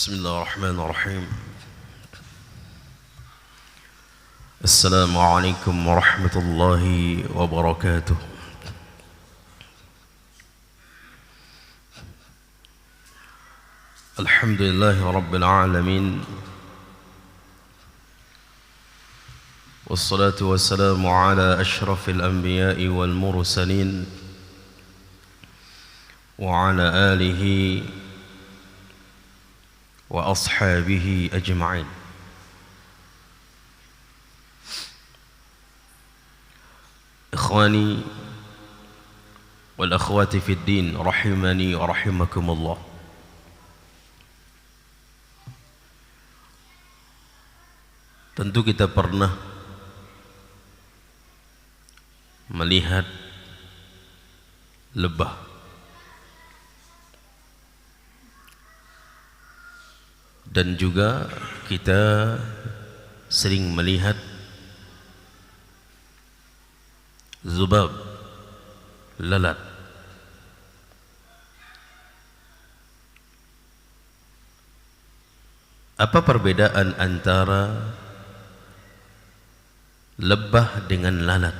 بسم الله الرحمن الرحيم. السلام عليكم ورحمة الله وبركاته. الحمد لله رب العالمين، والصلاة والسلام على أشرف الأنبياء والمرسلين وعلى آله وأصحابه أجمعين. إخواني والأخوات في الدين رحمني ورحمكم الله. Tentu kita pernah melihat lebah, dan juga kita sering melihat zubab, lalat. Apa perbedaan antara lebah dengan lalat?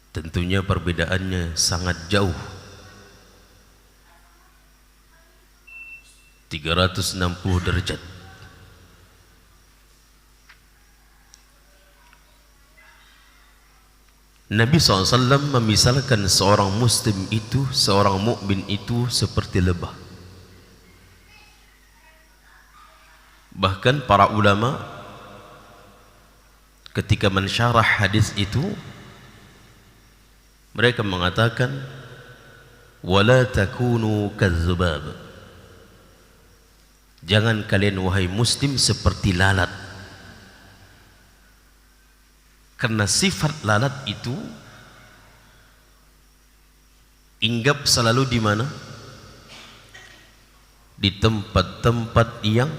Tentunya perbedaannya sangat jauh, 360 derajat. Nabi SAW memisalkan seorang muslim itu, seorang mukmin itu seperti lebah. Bahkan para ulama ketika mensyarah hadis itu, mereka mengatakan wala takunu kazzubab. Jangan kalian wahai muslim seperti lalat, karena sifat lalat itu hinggap selalu di mana? Di tempat-tempat yang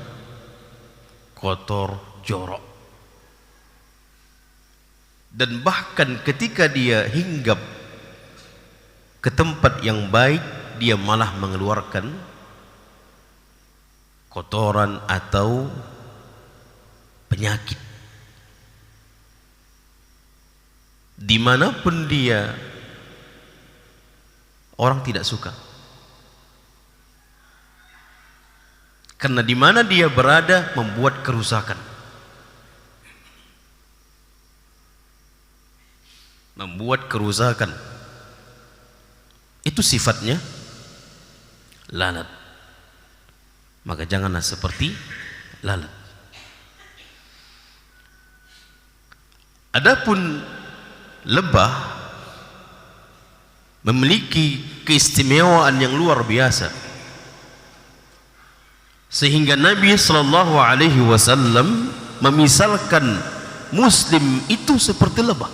kotor, jorok. Dan bahkan ketika dia hinggap ke tempat yang baik, dia malah mengeluarkan kotoran atau penyakit. Dimanapun dia, orang tidak suka, karena dimana dia berada membuat kerusakan, itu sifatnya lalat. Maka janganlah seperti lalat. Adapun lebah memiliki keistimewaan yang luar biasa, sehingga Nabi SAW memisalkan muslim itu seperti lebah.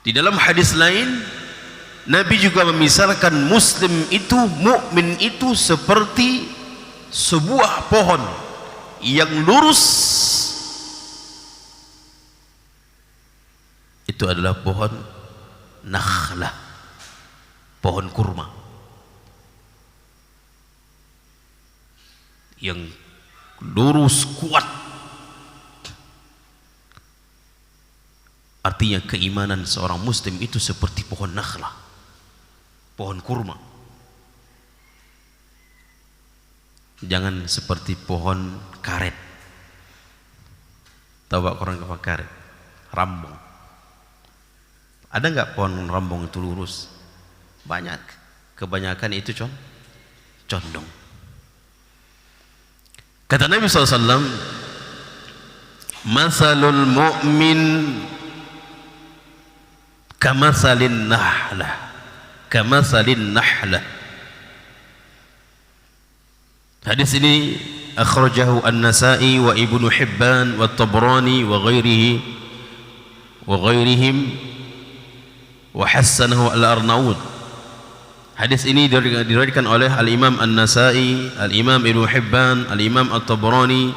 Di dalam hadis lain, Nabi juga memisalkan muslim itu, mukmin itu seperti sebuah pohon yang lurus. Itu adalah pohon nakhlah, pohon kurma yang lurus kuat. Artinya keimanan seorang muslim itu seperti pohon nakhlah, pohon kurma. Jangan seperti pohon karet. Tahu pak orang apa karet? Rambung. Ada nggak pohon rambung itu lurus? Banyak. Kebanyakan itu condong. Kata Nabi SAW, masalul mu'min kamasalin nahlah, kamasalin nahlah. Hadis ini akhrajahu An-Nasa'i wa Ibnu Hibban wa Tabrani wa ghairihim wa hassanahu Al-Arnaud. Hadis ini diriwayatkan oleh Al-Imam An-Nasa'i, Al-Imam Ibnu Hibban, Al-Imam At-Tabrani,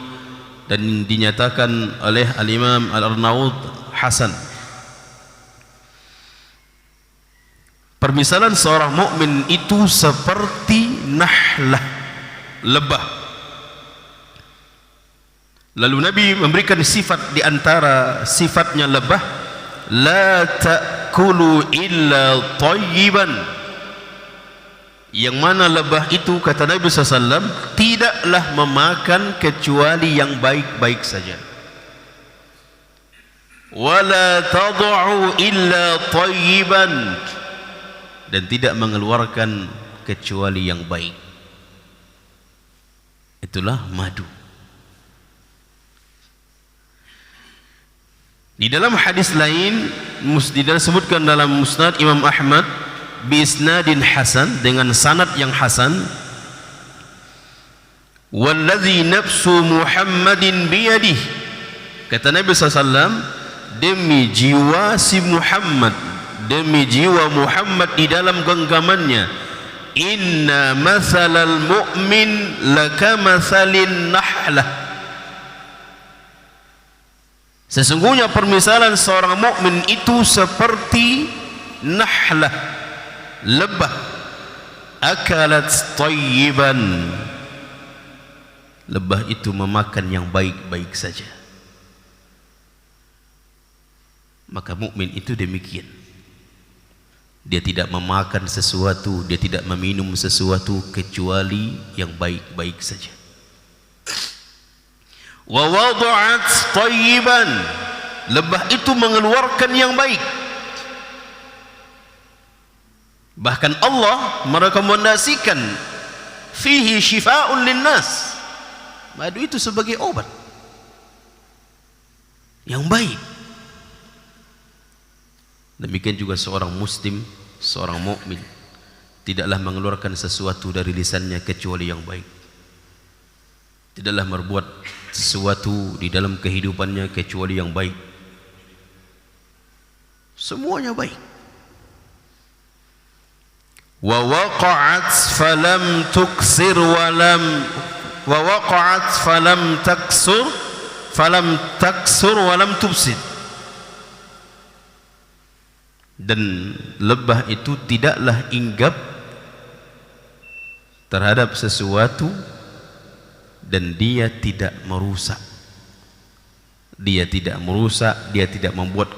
dan dinyatakan oleh Al-Imam Al-Arnaud hasan. permisalan seorang mukmin itu seperti nahlah, lebah. Lalu Nabi memberikan sifat di antara sifatnya lebah, la ta'kulu illa thayyiban. Yang mana lebah itu, kata Nabi SAW, tidaklah memakan kecuali yang baik-baik saja. Wala tad'u illa thayyiban, dan tidak mengeluarkan kecuali yang baik. Itulah madu. Di dalam hadis lain disebutkan dalam Musnad Imam Ahmad bi isnadin hasan, dengan sanad yang hasan, wallazi nafsu Muhammadin biyadihi, kata Nabi SAW, demi jiwa si Muhammad, demi jiwa Muhammad di dalam genggamannya, inna mathalal mu'min laka mathalin nahlah, sesungguhnya permisalan seorang mukmin itu seperti nahlah, lebah, akalat thayyiban, lebah itu memakan yang baik-baik saja. Maka mukmin itu demikian, dia tidak memakan sesuatu, dia tidak meminum sesuatu kecuali yang baik-baik saja. Wa wada'at thayyiban, lebah itu mengeluarkan yang baik. Bahkan Allah merekomendasikan fihi syifa'un linnas, madu itu sebagai obat yang baik. Demikian juga seorang muslim, seorang mukmin, tidaklah mengeluarkan sesuatu dari lisannya kecuali yang baik. Tidaklah berbuat sesuatu di dalam kehidupannya kecuali yang baik. Semuanya baik. Wa waqa'at falam tuksir wa waqa'at falam taksur walam tubsid. Dan lebah itu tidaklah inggap terhadap sesuatu, dan dia tidak merusak. Dia tidak merusak, dia tidak membuat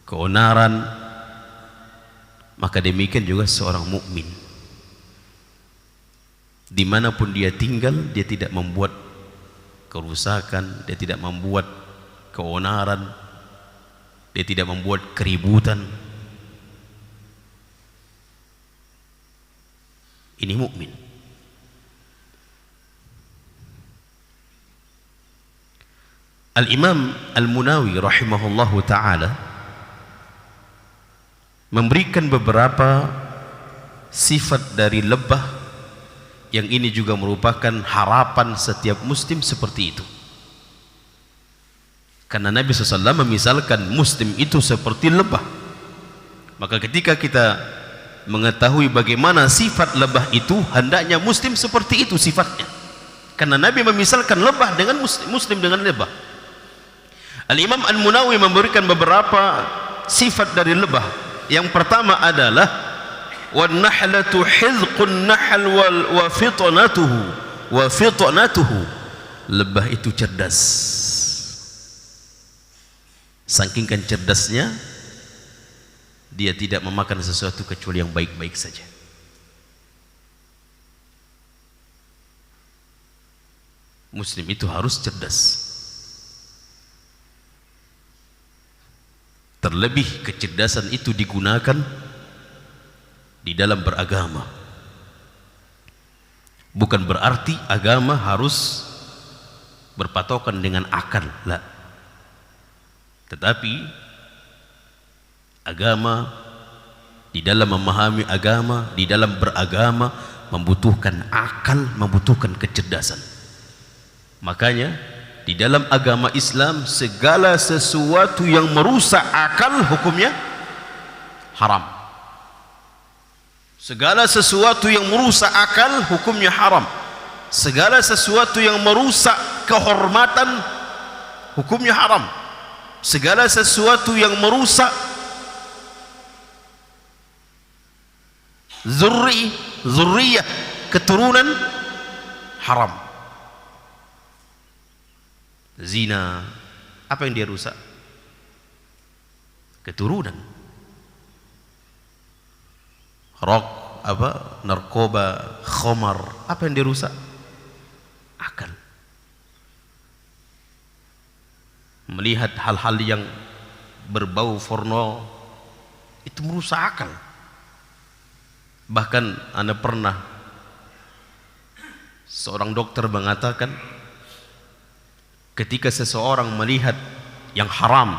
keonaran. Maka demikian juga seorang mukmin, dimanapun dia tinggal, dia tidak membuat kerusakan, dia tidak membuat keonaran, dia tidak membuat keributan. Ini mukmin. Al-Imam Al-Munawi rahimahullahu ta'ala memberikan beberapa sifat dari lebah, yang ini juga merupakan harapan setiap muslim seperti itu. Karena Nabi SAW memisalkan muslim itu seperti lebah. Maka ketika kita mengetahui bagaimana sifat lebah itu, hendaknya muslim seperti itu sifatnya. Karena Nabi memisalkan lebah dengan muslim dengan lebah. Al-Imam Al-Munawi memberikan beberapa sifat dari lebah. Yang pertama adalah wan nahlatu hizqun nahl wa fitnatuhu. Lebah itu cerdas. Saking kan cerdasnya, dia tidak memakan sesuatu kecuali yang baik-baik saja. Muslim itu harus cerdas. Terlebih kecerdasan itu digunakan di dalam beragama. Bukan berarti agama harus berpatokan dengan akal, la. Tetapi agama, di dalam memahami agama, di dalam beragama, membutuhkan akal, membutuhkan kecerdasan. Makanya di dalam agama Islam, segala sesuatu yang merusak akal hukumnya haram. Segala sesuatu yang merusak akal hukumnya haram. Segala sesuatu yang merusak kehormatan hukumnya haram. Segala sesuatu yang merusak zurriyah, keturunan haram. Zina, apa yang dia rusak? Keturunan. Narkoba, khamar, apa yang dia rusak? Akal. Melihat hal-hal yang berbau porno itu merusak akal. Bahkan Anda pernah, seorang dokter mengatakan, ketika seseorang melihat yang haram,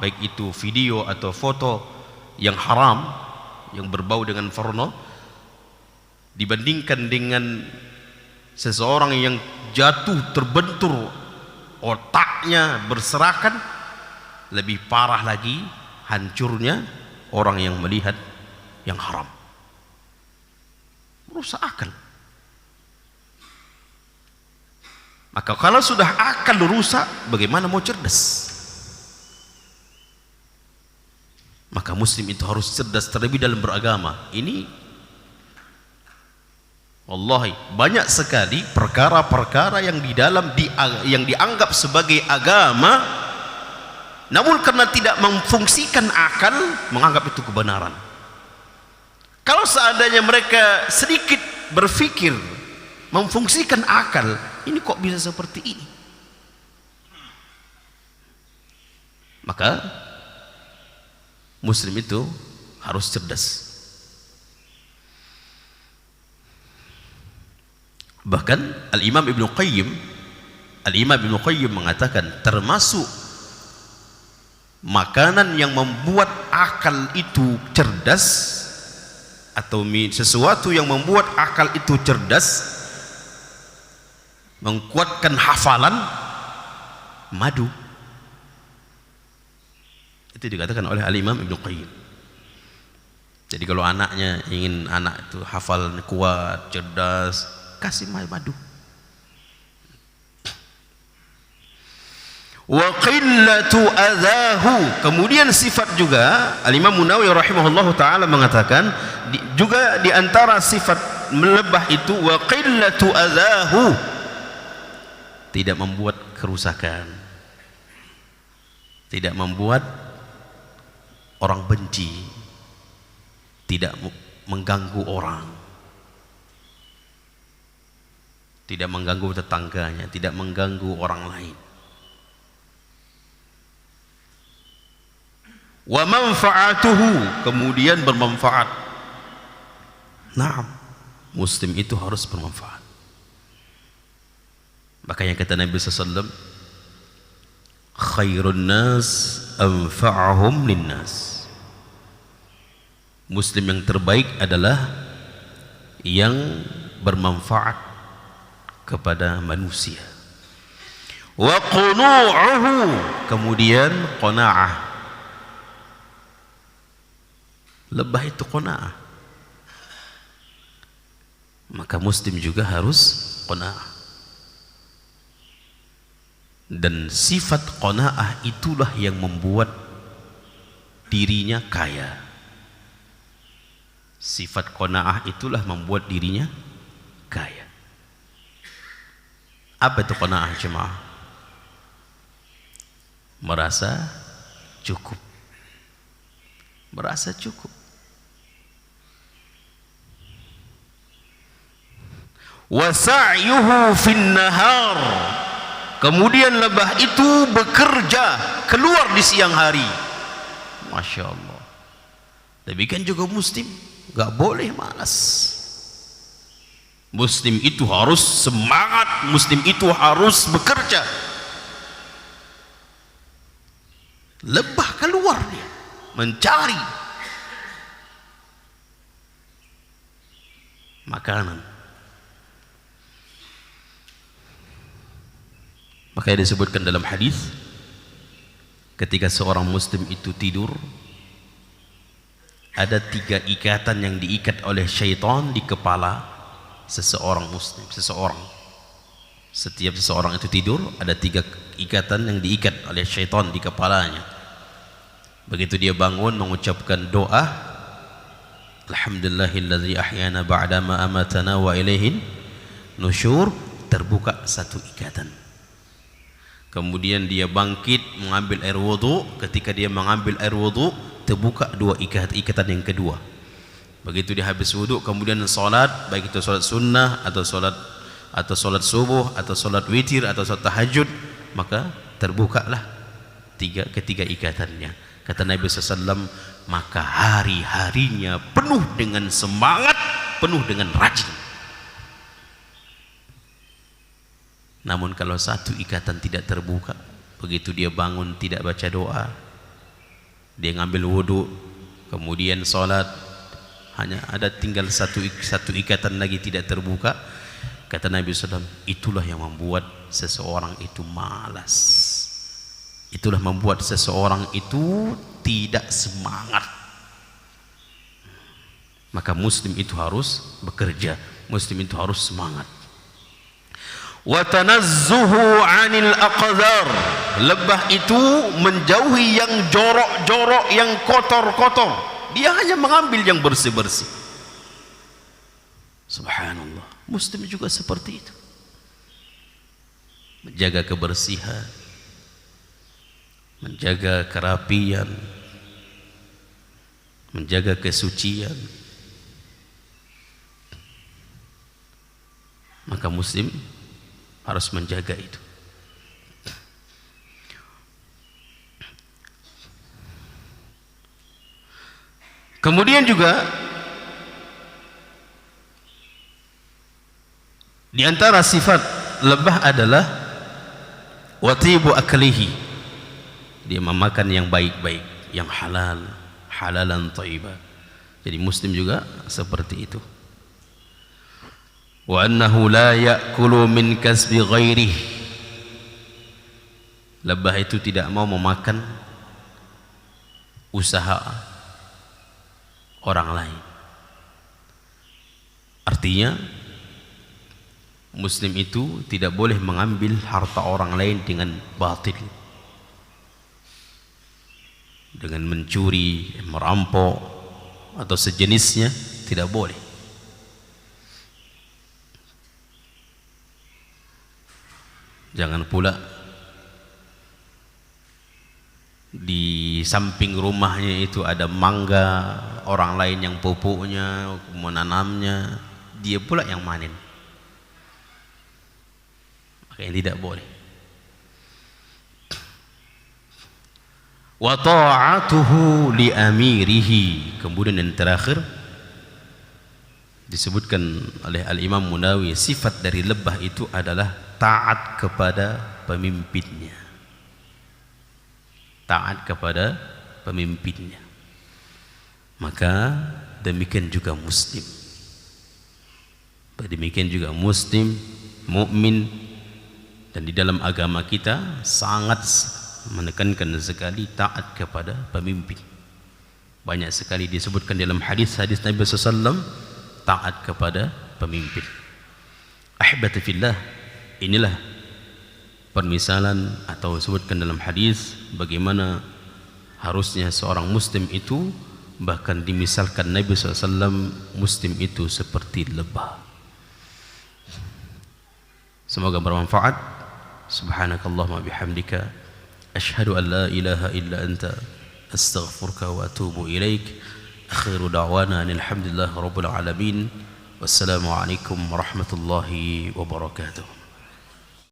baik itu video atau foto yang haram yang berbau dengan porno, dibandingkan dengan seseorang yang jatuh terbentur, otaknya berserakan, lebih parah lagi hancurnya orang yang melihat yang haram. Merusak akal. Maka kalau sudah akal rusak, bagaimana mau cerdas? Maka muslim itu harus cerdas terlebih dalam beragama. Ini wallahi banyak sekali perkara-perkara yang di dalam yang dianggap sebagai agama, namun karena tidak memfungsikan akal, menganggap itu kebenaran. Kalau seandainya mereka sedikit berpikir memfungsikan akal, ini kok bisa seperti ini? Maka muslim itu harus cerdas. Bahkan Al-Imam Ibnu Qayyim mengatakan, termasuk makanan yang membuat akal itu cerdas, atau sesuatu yang membuat akal itu cerdas, menguatkan hafalan, madu. Itu dikatakan oleh Al-Imam Ibnu Qayyim. Jadi kalau anaknya ingin anak itu hafal kuat, cerdas, kasih madu. Wa qillatu adzahu. Kemudian sifat juga Al-Imam Nawawi rahimahullahu taala mengatakan juga di antara sifat melebah itu wa qillatu adzahu, tidak membuat kerusakan, tidak membuat orang benci, tidak mengganggu orang, tidak mengganggu tetangganya, tidak mengganggu orang lain. Wa manfaatuhu, kemudian bermanfaat. Naam, muslim itu harus bermanfaat. Makanya kata Nabi SAW, khairun nas anfa'ahum linnas. Muslim yang terbaik adalah yang bermanfaat kepada manusia. Wa qunu'uhu, kemudian qanaah. Lebah itu qanaah. Maka muslim juga harus qanaah. Dan sifat qanaah itulah yang membuat dirinya kaya. Sifat qanaah itulah membuat dirinya kaya. Apa itu qanaah jemaah? Merasa cukup. Merasa cukup. Wa sa'yuhu fin nahar, kemudian lebah itu bekerja keluar di siang hari. Masya Allah. Demikian juga muslim, gak boleh malas. Muslim itu harus semangat, muslim itu harus bekerja. Lebah keluar dia mencari makanan. Makanya disebutkan dalam hadis, ketika seorang muslim itu tidur, ada 3 ikatan yang diikat oleh syaitan di kepala seseorang muslim. Setiap seseorang itu tidur, ada 3 ikatan yang diikat oleh syaitan di kepalanya. Begitu dia bangun mengucapkan doa, alhamdulillahilladzi ahyana ba'da ma amatana wa ilaihin nusyur, terbuka satu ikatan. Kemudian dia bangkit mengambil air wudu, ketika dia mengambil air wudu terbuka dua ikatan yang kedua. Begitu dia habis wudu kemudian salat, baik itu salat sunnah atau salat subuh atau salat witir atau salat tahajud, maka terbukalah ketiga ikatannya. Kata Nabi SAW, maka hari-harinya penuh dengan semangat, penuh dengan rajin. Namun kalau satu ikatan tidak terbuka, begitu dia bangun tidak baca doa, dia ngambil wudu, kemudian sholat, hanya ada tinggal satu ikatan lagi tidak terbuka, kata Nabi SAW, itulah yang membuat seseorang itu malas, itulah membuat seseorang itu tidak semangat. Maka muslim itu harus bekerja, muslim itu harus semangat. Wa tanazzuhu 'anil aqdar, lebah itu menjauhi yang jorok-jorok, yang kotor-kotor, dia hanya mengambil yang bersih-bersih. Subhanallah, muslim juga seperti itu, menjaga kebersihan, menjaga kerapian, menjaga kesucian. Maka muslim harus menjaga itu. Kemudian juga di antara sifat lebah adalah watibu aklihi, dia memakan yang baik-baik, yang halal, halalan thayyibah. Jadi muslim juga seperti itu. Wa annahu la ya'kulu min kasbi ghairihi, lebah itu tidak mau memakan usaha orang lain. Artinya muslim itu tidak boleh mengambil harta orang lain dengan batil, dengan mencuri, merampok atau sejenisnya, tidak boleh. Jangan pula di samping rumahnya itu ada mangga orang lain yang pupuknya, menanamnya, dia pula yang manen. Makanya tidak boleh. Wa ta'atuhu li amirihi. Kemudian yang terakhir disebutkan oleh Al-Imam Munawi, sifat dari lebah itu adalah taat kepada pemimpinnya. Taat kepada pemimpinnya. Maka demikian juga muslim. Demikian juga muslim, mukmin, dan di dalam agama kita sangat menekankan sekali taat kepada pemimpin. Banyak sekali disebutkan dalam hadis-hadis Nabi SAW, taat kepada pemimpin. Ahibati fillah, inilah permisalan atau disebutkan dalam hadis bagaimana harusnya seorang muslim itu, bahkan dimisalkan Nabi SAW, muslim itu seperti lebah. Semoga bermanfaat. Subhanakallahumma bihamdika, asyhadu an la ilaha illa anta, astaghfiruka wa atubu ilaik. Akhiru da'wana alhamdulillahi rabbil alamin. Wassalamu alaikum warahmatullahi wabarakatuh.